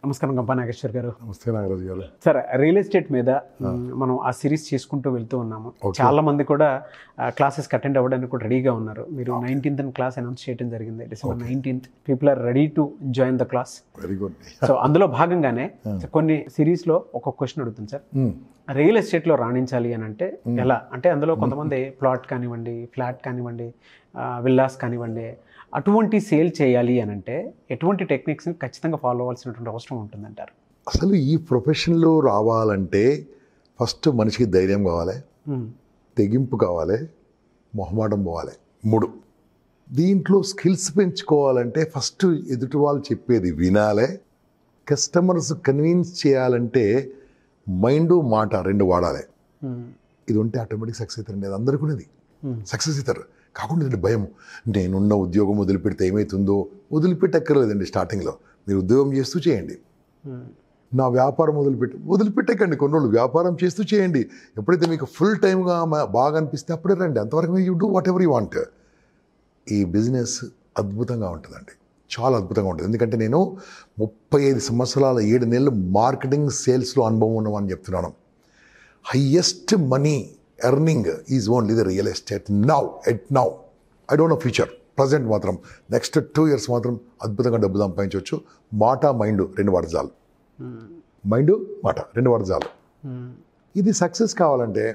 నమస్కారం గంపా నాగేశ్వర్ గారు. నమస్తే నాగరాజు గారు. సార్, రియల్ ఎస్టేట్ మీద మనం ఆ సిరీస్ చేసుకుంటూ వెళ్తూ ఉన్నాము. చాలా మంది కూడా క్లాసెస్కి అటెండ్ అవ్వడానికి కూడా రెడీగా ఉన్నారు. మీరు 19th క్లాస్ అనౌన్స్ చేయడం జరిగింది, December 19th. People are ready to join the class. Very good. So అందులో భాగంగానే కొన్ని సిరీస్లో ఒక క్వశ్చన్ అడుగుతుంది సార్. రియల్ ఎస్టేట్లో రాణించాలి అని అంటే ఎలా అంటే, అందులో కొంతమంది ప్లాట్ కానివ్వండి, ఫ్లాట్ కానివ్వండి, విల్లాస్ కానివ్వండి, అటువంటి సేల్ చేయాలి అని అంటే ఎటువంటి టెక్నిక్స్ని ఖచ్చితంగా ఫాలో అవ్వాల్సినటువంటి అవసరం ఉంటుందంటారు? అసలు ఈ ప్రొఫెషన్లో రావాలంటే ఫస్ట్ మనిషికి ధైర్యం కావాలి, తెగింపు కావాలి, మొహమాటం పోవాలి. 3. దీంట్లో స్కిల్స్ పెంచుకోవాలంటే ఫస్ట్ ఎదుటి వాళ్ళు చెప్పేది వినాలి. కస్టమర్స్ కన్విన్స్ చేయాలంటే మైండ్ మాట 2 వాడాలి. ఇది ఉంటే ఆటోమేటిక్ సక్సెస్ అవుతారండి. అది అందరికీ ఉన్నది, సక్సెస్ అవుతారు. కాకుండా భయం, నేనున్న ఉద్యోగం వదిలిపెడితే ఏమవుతుందో, వదిలిపెట్టక్కర్లేదండి. స్టార్టింగ్లో మీరు ఉద్యోగం చేస్తూ చేయండి. నా వ్యాపారం వదిలిపెట్టకండి. కొన్ని రోజులు వ్యాపారం చేస్తూ చేయండి. ఎప్పుడైతే మీకు ఫుల్ టైమ్గా బాగా అనిపిస్తే అప్పుడే రండి. అంతవరకు you do what ever you want. ఈ బిజినెస్ అద్భుతంగా ఉంటుందండి, చాలా అద్భుతంగా ఉంటుంది. ఎందుకంటే నేను 35 సంవత్సరాల 7 నెలలు మార్కెటింగ్ సేల్స్లో అనుభవం ఉన్నామని చెప్తున్నాను. Highest money earning is only the real estate now. I don't know future, present మాత్రం నెక్స్ట్ 2 years మాత్రం అద్భుతంగా డబ్బు సంపాదించవచ్చు. మాట మైండ్ 2 వాటి చాలు. మైండ్ మాట 2 వాటి చాలు. ఇది సక్సెస్ కావాలంటే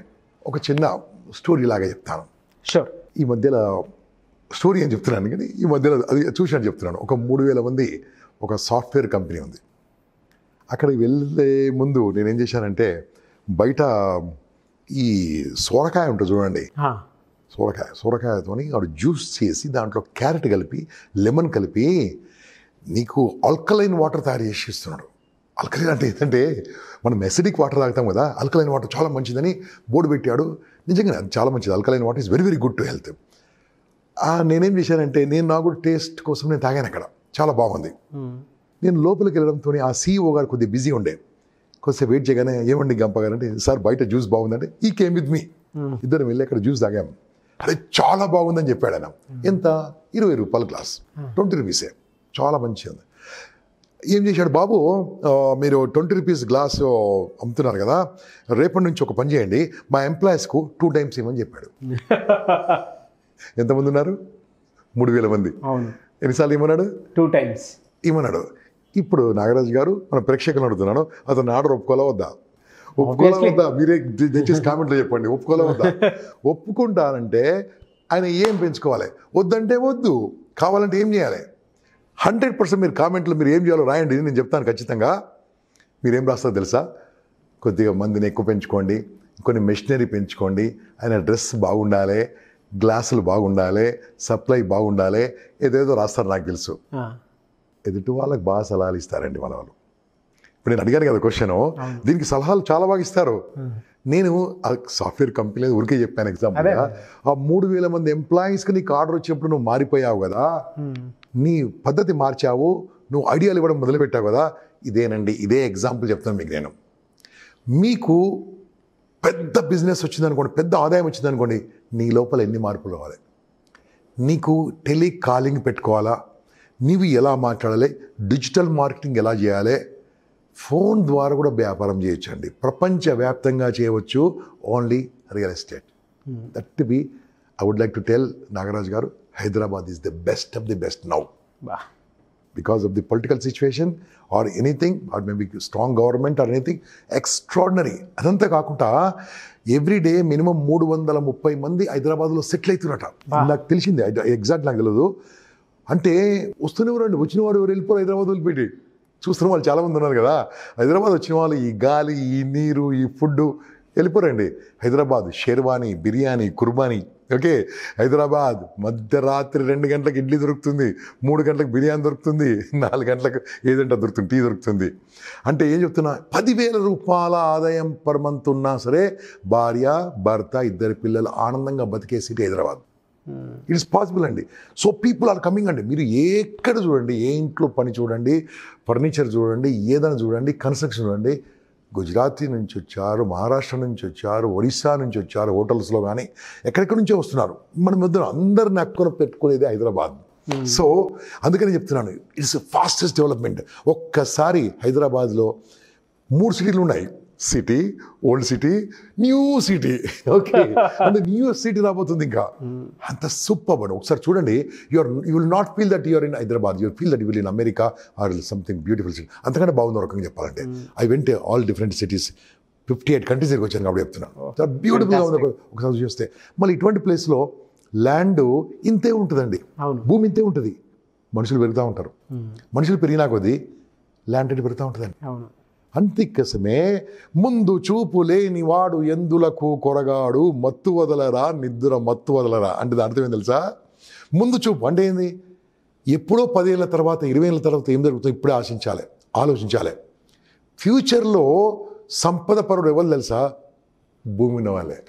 ఒక చిన్న స్టోరీ లాగా చెప్తాను. షూర్. ఈ మధ్యలో స్టోరీ అని చెప్తున్నాను కానీ ఈ మధ్యలో అది చూసినట్టు చెప్తున్నాను. ఒక 3,000 మంది ఒక సాఫ్ట్వేర్ కంపెనీ ఉంది. అక్కడికి వెళ్ళే ముందు నేనేం చేశానంటే, బయట ఈ సోరకాయ ఉంటుంది చూడండి, సోరకాయతో వాడు జ్యూస్ చేసి దాంట్లో క్యారెట్ కలిపి, లెమన్ కలిపి నీకు ఆల్కలైన్ వాటర్ తయారు చేసి ఇస్తున్నాడు. ఆల్కలైన్ అంటే ఏంటంటే, మనం ఎసిడిక్ వాటర్ తాగుతాం కదా, ఆల్కలైన్ వాటర్ చాలా మంచిదని బోర్డు పెట్టాడు. నిజంగా అది చాలా మంచిది. Alkaline water is very very good to health. నేనేం చేశానంటే, నాకు కూడా టేస్ట్ కోసం నేను తాగాను. అక్కడ చాలా బాగుంది. నేను లోపలికి వెళ్ళడంతో ఆ CEO గారు కొద్దిగా బిజీ ఉండే. కొద్దిసేపు వెయిట్ చేయగానే, ఏమండి గంప గారు అంటే, సార్ బయట జ్యూస్ బాగుందంటే, ఈ కేమ్ విత్ మీ. ఇద్దరం వెళ్ళి అక్కడ జ్యూస్ తాగాం. అదే చాలా బాగుందని చెప్పాడు ఆయన. ఎంత? 20 రూపాయల గ్లాస్, 20 రూపీసే, చాలా మంచిగా ఉంది. ఏం చేశాడు, బాబు మీరు 20 రూపీస్ గ్లాస్ అమ్ముతున్నారు కదా, రేపటి నుంచి ఒక పని చేయండి, మా ఎంప్లాయీస్కు 2 times ఇవ్వమని చెప్పాడు. ఎంతమంది ఉన్నారు? 3,000 మంది. ఎన్నిసార్లు ఇవ్వమన్నాడు? 2 times ఇవ్వమన్నాడు. ఇప్పుడు నాగరాజు గారు, మన ప్రేక్షకులను అడుగుతున్నాను, అతను ఆర్డర్ ఒప్పుకోవాలా వద్దా? మీరే దయచేసి కామెంట్లో చెప్పండి, ఒప్పుకోవాలా వద్దా? ఒప్పుకుంటానంటే ఆయన ఏం పెంచుకోవాలి, వద్దంటే వద్దు, కావాలంటే ఏం చేయాలి? 100% మీరు కామెంట్లో మీరు ఏం చేయాలో రాయండి, నేను చెప్తాను ఖచ్చితంగా. మీరేం రాస్తారో తెలుసా? కొద్దిగా మందిని ఎక్కువ పెంచుకోండి, కొన్ని మెషినరీ పెంచుకోండి, ఆయన డ్రెస్ బాగుండాలి, గ్లాసులు బాగుండాలి, సప్లై బాగుండాలి, ఏదేదో రాస్తారు నాకు తెలుసు. ఎదుటి వాళ్ళకి బాగా సలహాలు ఇస్తారండి మన వాళ్ళు. ఇప్పుడు నేను అడిగాను కదా క్వశ్చన్, దీనికి సలహాలు చాలా బాగా ఇస్తారు. నేను ఆ సాఫ్ట్వేర్ కంపెనీ ఊరికే చెప్పాను ఎగ్జాంపుల్. ఆ 3,000 మంది ఎంప్లాయీస్కి నీకు ఆర్డర్ వచ్చినప్పుడు నువ్వు మారిపోయావు కదా, నీ పద్ధతి మార్చావు, నువ్వు ఐడియాలు ఇవ్వడం మొదలుపెట్టావు కదా. ఇదేనండి, ఇదే ఎగ్జాంపుల్ చెప్తాను మీకు. నేను మీకు పెద్ద బిజినెస్ వచ్చిందనుకోండి, పెద్ద ఆదాయం వచ్చిందనుకోండి, నీ లోపల ఎన్ని మార్పులు రావాలి? నీకు టెలికాలింగ్ పెట్టుకోవాలా, నీవు ఎలా మాట్లాడాలి, డిజిటల్ మార్కెటింగ్ ఎలా చేయాలి, ఫోన్ ద్వారా కూడా వ్యాపారం చేయొచ్చండి. ప్రపంచవ్యాప్తంగా చేయవచ్చు, only real estate. That be I would like to tell Nagaraj గారు, Hyderabad is the best of the best now. Because of the political situation or anything, or maybe strong government or anything, extraordinary. అదంతా కాకుండా everyday minimum 330 మంది హైదరాబాద్లో settle అవుతున్నట. నాకు తెలిసింది, exact నాకు తెలియదు. అంటే వస్తూనే రండి, వచ్చిన వాడు ఎవరు వెళ్ళిపోరు హైదరాబాద్ వదిలిపెట్టి. చూస్తున్న వాళ్ళు చాలామంది ఉన్నారు కదా, హైదరాబాద్ వచ్చిన వాళ్ళు ఈ గాలి, ఈ నీరు, ఈ ఫుడ్ వెళ్ళిపోరండి. హైదరాబాద్ షేర్వానీ, బిర్యానీ, కుర్బానీ. ఓకే, హైదరాబాద్ మధ్యరాత్రి 2 గంటలకు ఇడ్లీ దొరుకుతుంది, 3 గంటలకు బిర్యానీ దొరుకుతుంది, 4 గంటలకు ఏదంటే దొరుకుతుంది, టీ దొరుకుతుంది. అంటే ఏం చెప్తున్నా, 10,000 రూపాయల ఆదాయం పర్ మంత్ ఉన్నా సరే భార్య భర్త 2 పిల్లలు ఆనందంగా బతికే సిటీ హైదరాబాద్. ఇట్స్ పాసిబుల్ అండి. సో పీపుల్ ఆర్ కమింగ్ అండి. మీరు ఎక్కడ చూడండి, ఏ ఇంట్లో పని చూడండి, ఫర్నిచర్ చూడండి, ఏదైనా చూడండి, కన్స్ట్రక్షన్ చూడండి, గుజరాతీ నుంచి వచ్చారు, మహారాష్ట్ర నుంచి వచ్చారు, ఒరిస్సా నుంచి వచ్చారు, హోటల్స్లో కానీ ఎక్కడెక్కడి నుంచో వస్తున్నారు. మన మధ్య అందరిని అక్కున పెట్టుకునేది హైదరాబాద్. సో అందుకని చెప్తున్నాను, ఇట్స్ ఫాస్టెస్ట్ డెవలప్మెంట్. ఒక్కసారి హైదరాబాద్లో 3 సిటీలు ఉన్నాయి, city, old city, new city. Okay, అంటే న్యూ సిటీ రాబోతుంది ఇంకా. అంత సూపర్ అండి. ఒకసారి చూడండి, you will not feel that you're in Hyderabad, you feel that you will in America or something beautiful city. అంతకంటే బాగుంది రకంగా చెప్పాలంటే. I went all different cities, 58 countries దగ్గర వచ్చాను కాబట్టి చెప్తున్నాను. చాలా బ్యూటిఫుల్గా ఉంది ఒకసారి చూస్తే. మళ్ళీ ఇటువంటి ప్లేస్లో ల్యాండ్ ఇంతే ఉంటుందండి, భూమి ఇంతే ఉంటుంది. మనుషులు పెరుగుతూ ఉంటారు, మనుషులు పెరిగినా కొద్దీ ల్యాండ్ అనేది పెరుగుతూ ఉంటుందండి. అంతికసమే ముందు చూపు లేని వాడు ఎందులకు కొరగాడు, మత్తు వదలరా నిద్ర మత్తు వదలరా అంటే దాని అర్థం ఏం తెలుసా? ముందు చూపు అంటే ఏంది? ఎప్పుడో 10 ఏళ్ళ తర్వాత 20 ఏళ్ళ తర్వాత ఏం జరుగుతుందో ఇప్పుడే ఆలోచించాలి. ఫ్యూచర్లో సంపద పరుడు ఎవరు తెలుసా? భూమి ఉన్న వాళ్ళే,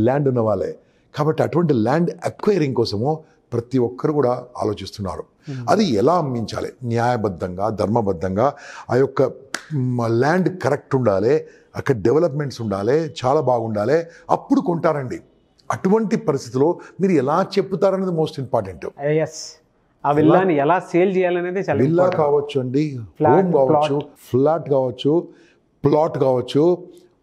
ల్యాండ్ ఉన్న వాళ్ళే. కాబట్టి అటువంటి ల్యాండ్ అక్వైరింగ్ కోసము ప్రతి ఒక్కరు కూడా ఆలోచిస్తున్నారు. అది ఎలా అమ్మించాలి? న్యాయబద్ధంగా, ధర్మబద్ధంగా. ఆ యొక్క ల్యాండ్ కరెక్ట్ ఉండాలి, అక్కడ డెవలప్మెంట్స్ ఉండాలి, చాలా బాగుండాలి, అప్పుడు కొంటారండి. అటువంటి పరిస్థితిలో మీరు ఎలా చెప్తారనేది మోస్ట్ ఇంపార్టెంట్. ఆ విల్లాని ఎలా సేల్ చేయాలనేది చాలా విల్లా కావచ్చు అండి, హోమ్ కావచ్చు, ఫ్లాట్ కావచ్చు, ప్లాట్ కావచ్చు,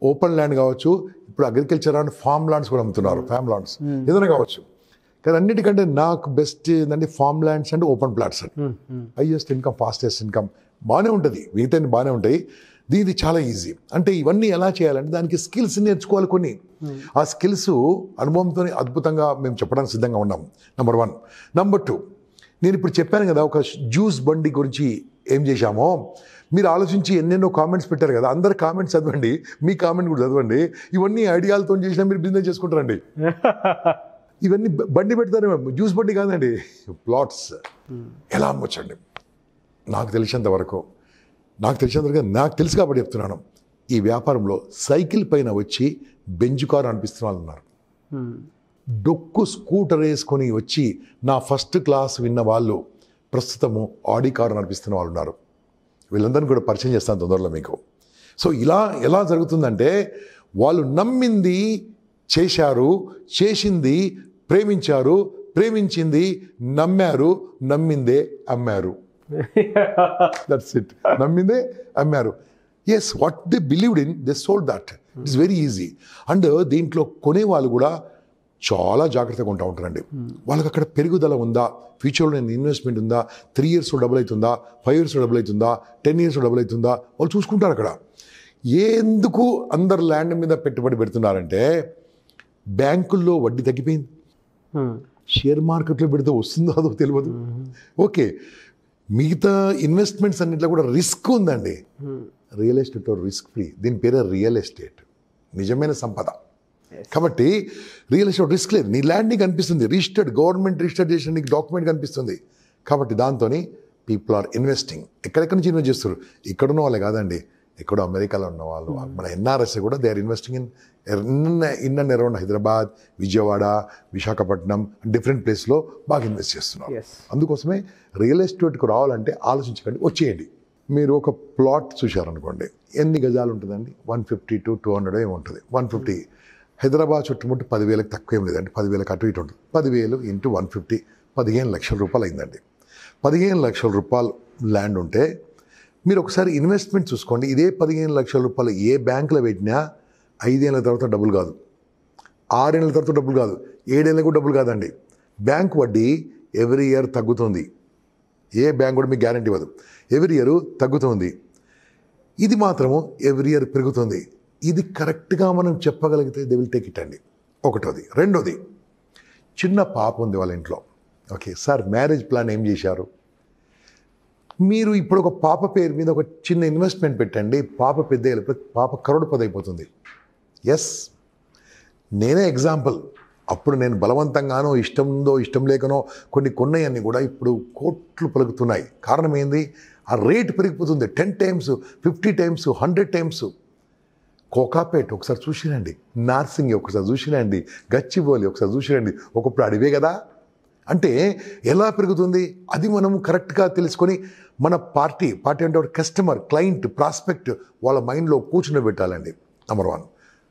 ఓపెన్ ల్యాండ్ కావచ్చు. ఇప్పుడు అగ్రికల్చర్ అండ్ ఫార్మ్ ల్యాండ్స్ కూడా అమ్ముతున్నారు, ఫార్మ్ ల్యాండ్స్ ఏదైనా కావచ్చు. కానీ అన్నిటికంటే నాకు బెస్ట్ ఏంటంటే farm lands and open plots అండి. హైయెస్ట్ ఇన్కమ్, ఫాస్టెస్ట్ ఇన్కమ్, బాగానే ఉంటుంది, మిగతా బాగానే ఉంటాయి. దీనికి చాలా ఈజీ. అంటే ఇవన్నీ ఎలా చేయాలంటే దానికి స్కిల్స్ నేర్చుకోవాలి కొన్ని. ఆ స్కిల్స్ అనుభవంతో అద్భుతంగా మేము చెప్పడానికి సిద్ధంగా ఉన్నాం. నెంబర్ 1. నెంబర్ 2, నేను ఇప్పుడు చెప్పాను కదా ఒక జ్యూస్ బండి గురించి ఏం చేశామో. మీరు ఆలోచించి ఎన్నెన్నో కామెంట్స్ పెట్టారు కదా, అందరు కామెంట్స్ చదవండి, మీ కామెంట్ కూడా చదవండి. ఇవన్నీ ఐడియాలతో చేసినా మీరు బిజినెస్ చేసుకుంటారండి. ఇవన్నీ బండి పెడతారు, జ్యూస్ బండి కాదండి, ప్లాట్స్ ఎలా అమ్మొచ్చండి. నాకు తెలిసినంత వరకు నాకు తెలుసు కాబట్టి చెప్తున్నాను. ఈ వ్యాపారంలో సైకిల్ పైన వచ్చి బెంజ్ కారు అనిపిస్తున్న వాళ్ళు ఉన్నారు, డొక్కు స్కూటర్ వేసుకొని వచ్చి నా ఫస్ట్ క్లాస్ విన్న వాళ్ళు ప్రస్తుతము ఆడి కారు నడిపిస్తున్న వాళ్ళు ఉన్నారు. వీళ్ళందరినీ కూడా పరిచయం చేస్తాను తొందరలో మీకు. సో ఇలా ఎలా జరుగుతుందంటే వాళ్ళు నమ్మింది చేశారు, చేసింది ప్రేమించారు, ప్రేమించింది నమ్మారు, నమ్మిందే అమ్మారు. That's it. నమ్మిందే అమ్మారు. Yes, what they believed in they sold that. It's very easy. And దీంట్లో కొనేవాళ్ళు కూడా చాలా జాగ్రత్తగా ఉంటా ఉంటారండి. వాళ్ళకి అక్కడ పెరుగుదల ఉందా, ఫ్యూచర్లో నేను ఇన్వెస్ట్మెంట్ ఉందా, 3 ఇయర్స్లో డబుల్ అవుతుందా, 5 ఇయర్స్లో డబుల్ అవుతుందా, 10 ఇయర్స్లో డబుల్ అవుతుందా, వాళ్ళు చూసుకుంటారు అక్కడ. ఎందుకు అందరు ల్యాండ్ మీద పెట్టుబడి పెడుతున్నారంటే బ్యాంకుల్లో వడ్డీ తగ్గిపోయింది, షేర్ మార్కెట్లో పెడితే వస్తుందో అదో తెలియదు. ఓకే, మిగతా ఇన్వెస్ట్మెంట్స్ అన్నింటిలో కూడా రిస్క్ ఉందండి. రియల్ ఎస్టేట్ రిస్క్ ఫ్రీ, దీని పేరే రియల్ ఎస్టేట్, నిజమైన సంపద. కాబట్టి రియల్ ఎస్టేట్ రిస్క్ లేదు. నీ ల్యాండ్ నీకు కనిపిస్తుంది, రిజిస్టర్డ్, గవర్నమెంట్ రిజిస్టర్ చేసిన నీకు డాక్యుమెంట్ కనిపిస్తుంది. కాబట్టి దాంతో పీపుల్ ఆర్ ఇన్వెస్టింగ్. ఎక్కడెక్కడి నుంచి ఇన్వెస్ట్ చేస్తారు? ఇక్కడున్న వాళ్ళే కాదండి, ఎక్కడో అమెరికాలో ఉన్న వాళ్ళు, మన ఎన్ఆర్ఎస్ కూడా they are investing in and around Hyderabad, Vijayawada, Visakhapatnam, different ప్లేస్లో బాగా ఇన్వెస్ట్ చేస్తున్నారు. అందుకోసమే రియల్ ఎస్టేట్కి రావాలంటే ఆలోచించకండి, వచ్చేయండి. మీరు ఒక ప్లాట్ చూశారనుకోండి, ఎన్ని గజాలు ఉంటుందండి? 150 to 200 ఏమి ఉంటుంది. 150 హైదరాబాద్ చుట్టుముట్టు 10,000కి తక్కువ ఏం లేదండి, 10,000కి అటు ఇటు ఉంటుంది. 10,000 into 150 15 లక్షల రూపాయలు అయిందండి. 15 లక్షల రూపాయలు ల్యాండ్ ఉంటే మీరు ఒకసారి ఇన్వెస్ట్మెంట్ చూసుకోండి. ఇదే 15 లక్షల రూపాయలు ఏ బ్యాంకులో పెట్టినా 5 ఏళ్ళ తర్వాత డబ్బులు కాదు, 6 ఏళ్ళ తర్వాత డబ్బులు కాదు, 7 ఏళ్ళకు డబ్బులు కాదండి. బ్యాంక్ వడ్డీ ఎవ్రీ ఇయర్ తగ్గుతుంది. ఏ బ్యాంక్ కూడా మీకు గ్యారంటీ ఇవ్వదు, ఎవ్రీ ఇయర్ తగ్గుతుంది. ఇది మాత్రము ఎవ్రీ ఇయర్ పెరుగుతుంది. ఇది కరెక్ట్గా మనం చెప్పగలిగితే దే విల్ టేక్ ఇట్ అండి. ఒకటోది. రెండోది, చిన్న పాప ఉంది వాళ్ళ ఇంట్లో. ఓకే సార్, మ్యారేజ్ ప్లాన్ ఏం చేశారు? మీరు ఇప్పుడు ఒక పాప పేరు మీద ఒక చిన్న ఇన్వెస్ట్మెంట్ పెట్టండి, పాప పెద్ద పాప కరోడ్పతి అయిపోతుంది. ఎస్, నేనే ఎగ్జాంపుల్. అప్పుడు నేను బలవంతంగానో ఇష్టం ఉందో ఇష్టం లేకనో కొన్ని కొన్నాయన్నీ కూడా ఇప్పుడు కోట్లు పలుకుతున్నాయి. కారణం ఏంది? ఆ రేట్ పెరిగిపోతుంది. 10 times, 50 times, 100 times. కోకాపేట్ ఒకసారి చూసిరండి, నార్సింగి ఒకసారి చూసిరండి, గచ్చిబౌలి ఒకసారి చూసిరండి. ఒకప్పుడు అడివే కదా. అంటే ఎలా పెరుగుతుంది అది మనం కరెక్ట్గా తెలుసుకొని మన పార్టీ అంటే కస్టమర్, క్లయింట్, ప్రాస్పెక్ట్ వాళ్ళ మైండ్లో కూర్చుని నెంబర్ 1.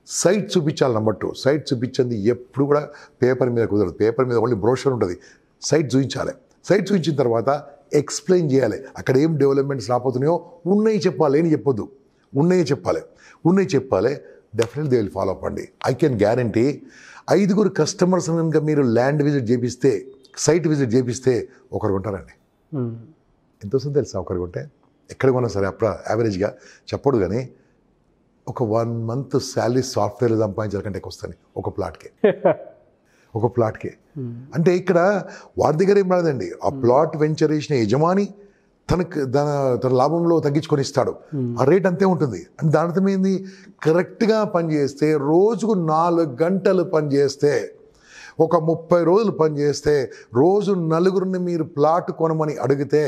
సైట్ చూపించాలి. నెంబర్ 2, సైట్ చూపించింది ఎప్పుడు కూడా పేపర్ మీద కుదరదు. పేపర్ మీద ఓన్లీ బ్రోషర్ ఉంటుంది. సైట్ చూపించాలి. సైట్ చూపించిన తర్వాత ఎక్స్ప్లెయిన్ చేయాలి. అక్కడ ఏం డెవలప్మెంట్స్ రాబోతున్నాయో ఉన్నాయి చెప్పాలి, ఏం చెప్పొద్దు, ఉన్నాయి చెప్పాలి. Definitely they will follow up అండి. ఐ కెన్ గ్యారంటీ 5 కస్టమర్స్ కనుక మీరు ల్యాండ్ విజిట్ చేపిస్తే, సైట్ విజిట్ చేపిస్తే ఒకరు ఉంటారండి. ఎంత వస్తుంది తెలుసా ఒకరు ఉంటే? ఎక్కడ కొన్నా సరే యావరేజ్గా చెప్పడు కానీ ఒక 1 month శాలరీ సాఫ్ట్వేర్ సంపాదించాలంటే వస్తాయి ఒక ప్లాట్కే. అంటే ఇక్కడ వాడి దగ్గర ఏం రాదండి. ఆ ప్లాట్ వెంచర్ చేసిన యజమాని తన లాభంలో తగ్గించుకొని ఇస్తాడు. ఆ రేట్ అంతే ఉంటుంది. అంటే దాని అర్థం ఏంది? కరెక్ట్గా పనిచేస్తే, రోజుకు 4 గంటలు పనిచేస్తే, ఒక 30 రోజులు పనిచేస్తే, రోజు 4 మీరు ప్లాట్ కొనమని అడిగితే,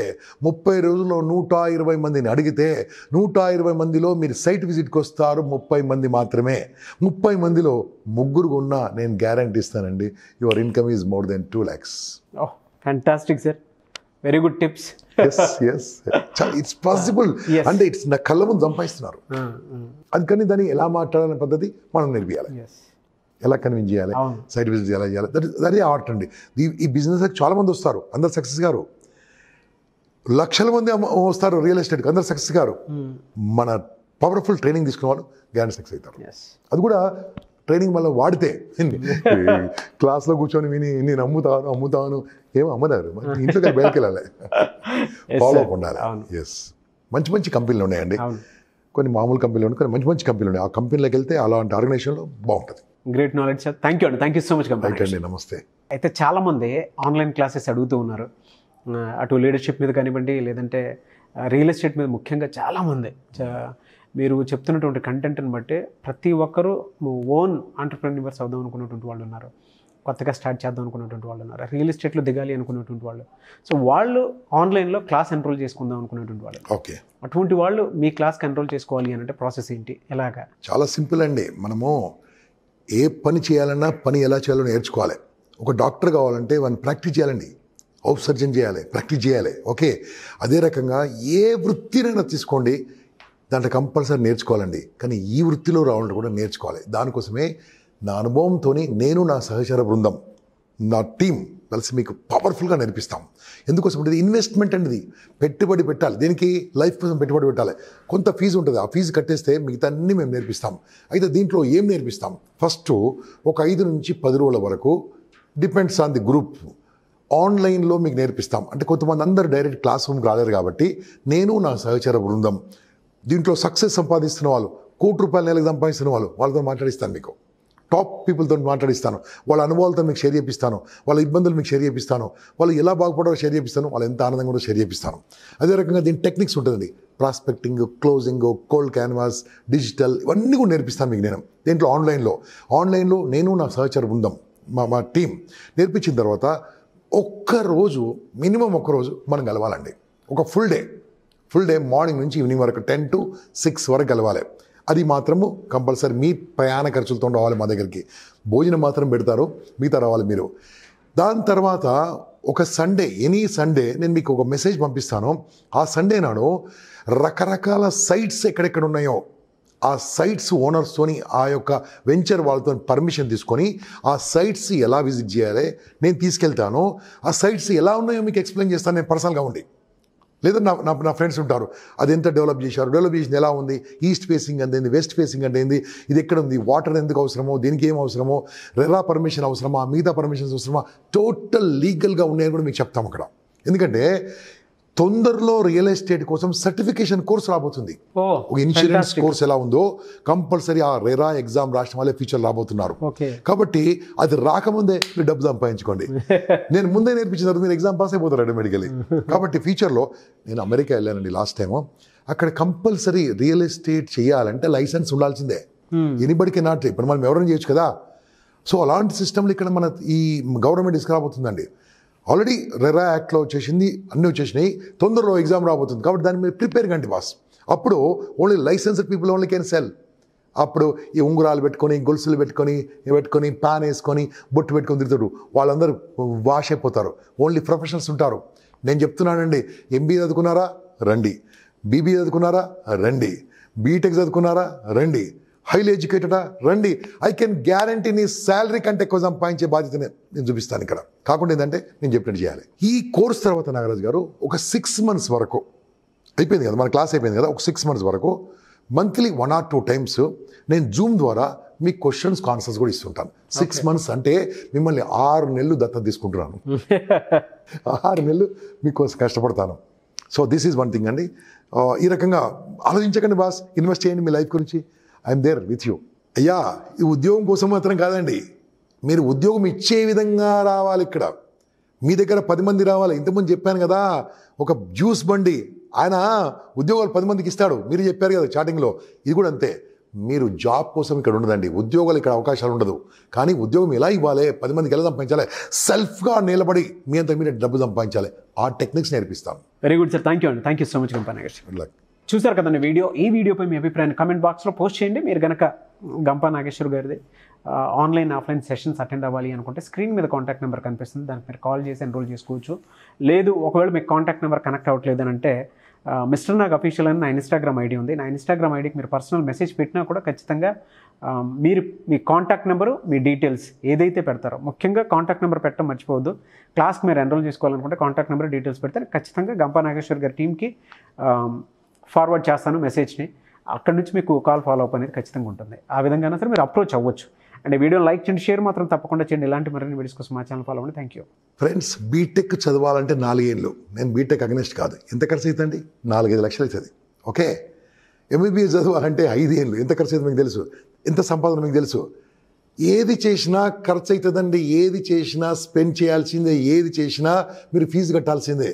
30 రోజుల్లో 120 మందిని అడిగితే, 120 మందిలో మీరు సైట్ విజిట్కి వస్తారు 30 మంది మాత్రమే. 30 మందిలో 3 ఉన్నా నేను గ్యారంటీ ఇస్తానండి, your income is more than 2 lakhs. Fantastic sir, very good tips. It's possible. అంటే ఇట్స్ నా కళ్ళ ముందు సంపాదిస్తున్నారు. అందుకని దాన్ని ఎలా మాట్లాడాలనే పద్ధతి మనం నేర్పియాలి, ఎలా కన్విన్స్ చేయాలి, సైట్ విజిట్ ఎలా చేయాలి, దట్ ఈస్ ఆర్ట్ అండి. ఈ బిజినెస్ చాలా మంది వస్తారు, అందరు సక్సెస్ గారు. లక్షల మంది వస్తారు రియల్ ఎస్టేట్కి, అందరు సక్సెస్ గారు. మన పవర్ఫుల్ ట్రైనింగ్ తీసుకున్న వాళ్ళు గ్యారెంటీ సక్సెస్ అవుతారు. అది కూడా ట్రైనింగ్ మళ్ళీ వాడితే. క్లాస్లో కూర్చొని విని నేను అమ్ముతాను ఏమో అమ్మదారు, ఇంట్లో బయటకు వెళ్ళాలి, ఫాలో అప్ ఉండాలి. మంచి కంపెనీలు ఉన్నాయండి, కొన్ని మామూలు కంపెనీలు ఉన్నాయి, కొన్ని మంచి కంపెనీలు ఉన్నాయి. ఆ కంపెనీలోకి వెళ్తే అలాంటి ఆర్గనైజేషన్లో బాగుంటుంది. Great knowledge sir. Thank you అండి, సో మచ్. అండి, నమస్తే. అయితే చాలామంది ఆన్లైన్ క్లాసెస్ అడుగుతూ ఉన్నారు, అటు లీడర్షిప్ మీద కానివ్వండి, లేదంటే రియల్ ఎస్టేట్ మీద ముఖ్యంగా చాలామంది. మీరు చెప్తున్నటువంటి కంటెంట్ని బట్టి ప్రతి ఒక్కరూ ఓన్ ఆంటర్‌ప్రెన్యూర్స్ అవుదాం అనుకున్నటువంటి వాళ్ళు ఉన్నారు, కొత్తగా స్టార్ట్ చేద్దాం అనుకున్నటువంటి వాళ్ళు ఉన్నారు, రియల్ ఎస్టేట్లో దిగాలి అనుకున్నటువంటి వాళ్ళు. సో వాళ్ళు ఆన్లైన్లో క్లాస్ ఎన్రోల్ చేసుకుందాం అనుకున్నటువంటి వాళ్ళు. ఓకే, అటువంటి వాళ్ళు మీ క్లాస్కి ఎన్రోల్ చేసుకోవాలి అని అంటే ప్రాసెస్ ఏంటి, ఎలాగా? చాలా సింపుల్ అండి. మనము ఏ పని చేయాలన్నా పని ఎలా చేయాలో నేర్చుకోవాలి. ఒక డాక్టర్ కావాలంటే వాడిని ప్రాక్టీస్ చేయాలండి, హౌస్ సర్జన్ చేయాలి, ప్రాక్టీస్ చేయాలి. ఓకే, అదే రకంగా ఏ వృత్తినైనా తీసుకోండి, దాంట్లో కంపల్సరీ నేర్చుకోవాలండి. కానీ ఈ వృత్తిలో రావాలంటే కూడా నేర్చుకోవాలి. దానికోసమే నా అనుభవంతో నేను, నా సహచర బృందం, నా టీం కలిసి మీకు పవర్ఫుల్గా నేర్పిస్తాం. ఎందుకోసం అంటే ఇన్వెస్ట్మెంట్ అనేది పెట్టుబడి పెట్టాలి. దీనికి లైఫ్ కోసం పెట్టుబడి పెట్టాలి. కొంత ఫీజు ఉంటుంది, ఆ ఫీజు కట్టేస్తే మిగతా అన్నీ మేము నేర్పిస్తాం. అయితే దీంట్లో ఏం నేర్పిస్తాం? ఫస్ట్ ఒక 5 నుంచి 10 రోజుల వరకు, డిపెండ్స్ ఆన్ ది గ్రూప్, ఆన్లైన్లో మీకు నేర్పిస్తాం. అంటే కొంతమంది అందరూ డైరెక్ట్ క్లాస్ రూమ్కి రాలేరు కాబట్టి నేను, నా సహచర బృందం దీంట్లో సక్సెస్ సంపాదిస్తున్న వాళ్ళు, ₹1,00,00,000 నెలకు సంపాదిస్తున్న వాళ్ళతో మాట్లాడిస్తాను. మీకు టాప్ పీపుల్తో మాట్లాడిస్తాను, వాళ్ళ అనుభవాలతో మీకు షేర్ చేపిస్తాను, వాళ్ళ ఇబ్బందులు మీకు షేర్ చేపిస్తాను, వాళ్ళు ఎలా బాగుపడారో షేర్ చేపిస్తాను, వాళ్ళు ఎంత ఆనందంగా కూడా షేర్ చేపిస్తాను. అదే రకంగా దీని టెక్నిక్స్ ఉంటుందండి, prospecting, closing, cold canvas, digital, ఇవన్నీ కూడా నేర్పిస్తాను మీకు నేను. దీంట్లో ఆన్లైన్లో నేను, నా సహచర బృందం, మా టీం నేర్పించిన తర్వాత మినిమం ఒక్కరోజు మనం కలవాలండి. ఒక ఫుల్ డే మార్నింగ్ నుంచి ఈవినింగ్ వరకు 10 to 6 వరకు కలవాలి. అది మాత్రము కంపల్సరీ మీ ప్రయాణ ఖర్చులతో రావాలి మా దగ్గరికి. భోజనం మాత్రం పెడతారు, మిగతా రావాలి మీరు. దాని తర్వాత ఒక ఎనీ సండే నేను మీకు ఒక మెసేజ్ పంపిస్తాను. ఆ సండే నాడు రకరకాల సైట్స్ ఎక్కడెక్కడ ఉన్నాయో ఆ సైట్స్ ఓనర్స్తోని, ఆ యొక్క వెంచర్ వాళ్ళతో పర్మిషన్ తీసుకొని ఆ సైట్స్ ఎలా విజిట్ చేయాలి నేను తీసుకెళ్తాను. ఆ సైట్స్ ఎలా ఉన్నాయో మీకు ఎక్స్ప్లెయిన్ చేస్తాను నేను పర్సనల్గా ఉండి. లేదా నా ఫ్రెండ్స్ ఉంటారు, అది ఎంత డెవలప్ చేసింది ఎలా ఉంది, ఈస్ట్ ఫేసింగ్ అంటే ఏంది, వెస్ట్ ఫేసింగ్ అంటే ఏంది, ఇది ఎక్కడ ఉంది, వాటర్ ఎందుకు అవసరమో, దీనికి ఏం అవసరమో, రెరా పర్మిషన్ అవసరమా, మిగతా పర్మిషన్స్ అవసరమా, టోటల్ లీగల్గా ఉన్నాయని కూడా మీకు చెప్తాం అక్కడ. ఎందుకంటే తొందరలో రియల్ ఎస్టేట్ కోసం సర్టిఫికేషన్ కోర్స్ రాబోతుంది. ఒక ఇన్సూరెన్స్ కోర్స్ ఎలా ఉందో కంపల్సరీ ఆ రెరా ఎగ్జామ్ రాసిన వాళ్ళే ఫ్యూచర్ రాబోతున్నారు. కాబట్టి అది రాకముందే మీరు డబ్బు సంపాదించుకోండి. నేను ముందే నేర్పించిన తర్వాత మీరు ఎగ్జామ్ పాస్ అయిపోతారు ఆటోమేటికలీ. కాబట్టి ఫ్యూచర్లో నేను అమెరికా వెళ్ళానండి లాస్ట్ టైము. అక్కడ కంపల్సరీ రియల్ ఎస్టేట్ చేయాలంటే లైసెన్స్ ఉండాల్సిందే. ఎనీబడికి నాట్, ఇప్పుడు మనం ఎవరైనా చేయొచ్చు కదా. సో అలాంటి సిస్టమ్లు ఇక్కడ మన ఈ గవర్నమెంట్ తీసుకురాబోతుందండి. ఆల్రెడీ రెరా యాక్ట్లో వచ్చేసింది, అన్నీ వచ్చేసినాయి, తొందరలో ఎగ్జామ్ రాబోతుంది. కాబట్టి దాన్ని మీరు ప్రిపేర్ కండి బాస్. అప్పుడు only licensed people only can sell. అప్పుడు ఈ ఉంగరాలు పెట్టుకొని, గొలుసులు పెట్టుకొని ప్యాన్ వేసుకొని, బొట్టు పెట్టుకొని తిరుగుతారు, వాళ్ళందరూ వాష్ అయిపోతారు. ఓన్లీ ప్రొఫెషనల్స్ ఉంటారు. నేను చెప్తున్నానండి, MBA చదువుకున్నారా రండి, BBA చదువుకున్నారా రండి, బీటెక్ చదువుకున్నారా రండి, హైలీ ఎడ్యుకేటెడా రండి, ఐ కెన్ గ్యారంటీ నీ శాలరీ కంటే ఎక్కువ సంపాదించే బాధ్యతనే నేను చూపిస్తాను ఇక్కడ. కాకుండా ఏంటంటే నేను చెప్పినట్టు చేయాలి. ఈ కోర్స్ తర్వాత నాగరాజు గారు ఒక 6 months వరకు అయిపోయింది కదా, మన క్లాస్ అయిపోయింది కదా, ఒక 6 months వరకు మంత్లీ 1 or 2 times నేను జూమ్ ద్వారా మీ క్వశ్చన్స్ ఆన్సర్స్ కూడా ఇస్తుంటాను. 6 months అంటే మిమ్మల్ని 6 నెలలు దత్తత తీసుకుంటున్నాను. 6 నెలలు మీకోసం కష్టపడతాను. So this is one thing అండి. ఈ రకంగా ఆలోచించకండి బాస్, ఇన్వెస్ట్ చేయండి మీ లైఫ్ గురించి. I'm there with you. అయ్యా, ఈ ఉద్యోగం కోసం మాత్రం కాదండి, మీరు ఉద్యోగం ఇచ్చే విధంగా రావాలి. ఇక్కడ మీ దగ్గర 10 మంది రావాలి. ఇంతకుముందు చెప్పాను కదా, ఒక జ్యూస్ బండి ఆయన ఉద్యోగాలు 10 మందికి ఇస్తాడు, మీరు చెప్పారు కదా చాటింగ్లో. ఇది కూడా అంతే, మీరు జాబ్ కోసం ఇక్కడ ఉండదండి, ఉద్యోగాలు ఇక్కడ అవకాశాలు ఉండదు. కానీ ఉద్యోగం ఎలా ఇవ్వాలి, 10 మందికి ఎలా సంపాదించాలి, సెల్ఫ్గా నిలబడి మీ అంతా మీరు డబ్బు సంపాదించాలి, ఆ టెక్నిక్స్ నేర్పిస్తాం. Very good sir, thank you అండి. Thank you so much Gampa Nageshwar. Good luck. చూసారు కదండి వీడియో. ఈ వీడియోపై మీ అభిప్రాయాన్ని కామెంట్ బాక్స్లో పోస్ట్ చేయండి. మీరు కనుక గంపా నాగేశ్వర్ గారిది ఆన్లైన్ ఆఫ్లైన్ సెషన్స్ అటెండ్ అవ్వాలి అనుకుంటే స్క్రీన్ మీద కాంటాక్ట్ నెంబర్ కనిపిస్తుంది, దానికి మీరు కాల్ చేసి ఎన్రోల్ చేసుకోవచ్చు. లేదు, ఒకవేళ మీకు కాంటాక్ట్ నెంబర్ కనెక్ట్ అవ్వట్లేదు అని అంటే మిస్టర్ నాగ్ అఫీషియల్ అని నా ఇన్స్టాగ్రామ్ ఐడి ఉంది. నా ఇన్స్టాగ్రామ్ ఐడికి మీరు పర్సనల్ మెసేజ్ పెట్టినా కూడా ఖచ్చితంగా మీరు మీ కాంటాక్ట్ నెంబరు, మీ డీటెయిల్స్ ఏదైతే పెడతారో, ముఖ్యంగా కాంటాక్ట్ నెంబర్ పెట్టడం మర్చిపోవద్దు. క్లాస్కి మీరు ఎన్రోల్ చేసుకోవాలనుకుంటే కాంటాక్ట్ నెంబర్ డీటెయిల్స్ పెడితే ఖచ్చితంగా గంపా నాగేశ్వర్ గారి టీమ్కి ఫార్వర్డ్ చేస్తాను మెసేజ్ని. అక్కడి నుంచి మీకు కాల్ ఫాలో అప్ అనేది ఖచ్చితంగా ఉంటుంది. ఆ విధంగా సరే మీరు అప్రోచ్ అవ్వచ్చు. అండ్ వీడియోని లైక్ చేయండి, షేర్ మాత్రం తప్పకుండా చేయండి. ఇలాంటి మరిన్ని వీడియోస్ కోసం మా ఛానల్ ఫాలో అవ్వండి. Thank you. ఫ్రెండ్స్, బీటెక్ చదవాలంటే 4 ఏళ్ళు. నేను బీటెక్ అగ్నెస్ట్ కాదు. ఎంత ఖర్చు అవుతుందండి? 4-5 లక్షలు అవుతుంది. ఓకే, ఎంబీబీఎస్ చదవాలంటే 5 ఏళ్ళు. ఎంత ఖర్చు అవుతుంది మీకు తెలుసు, ఎంత సంపాదన మీకు తెలుసు. ఏది చేసినా ఖర్చు అవుతుందండి, ఏది చేసినా స్పెండ్ చేయాల్సిందే, ఏది చేసినా మీరు ఫీజు కట్టాల్సిందే.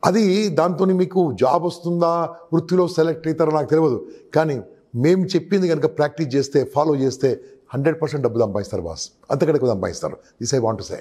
అది దాంతో మీకు జాబ్ వస్తుందా, వృత్తిలో సెలెక్ట్ అవుతారో నాకు తెలియదు. కానీ మేము చెప్పింది కనుక ప్రాక్టీస్ చేస్తే, ఫాలో చేస్తే 100% డబ్బు సంపాదిస్తారు బాస్, అంతకంటే ఎక్కువ సంపాదిస్తారు. This I want to say.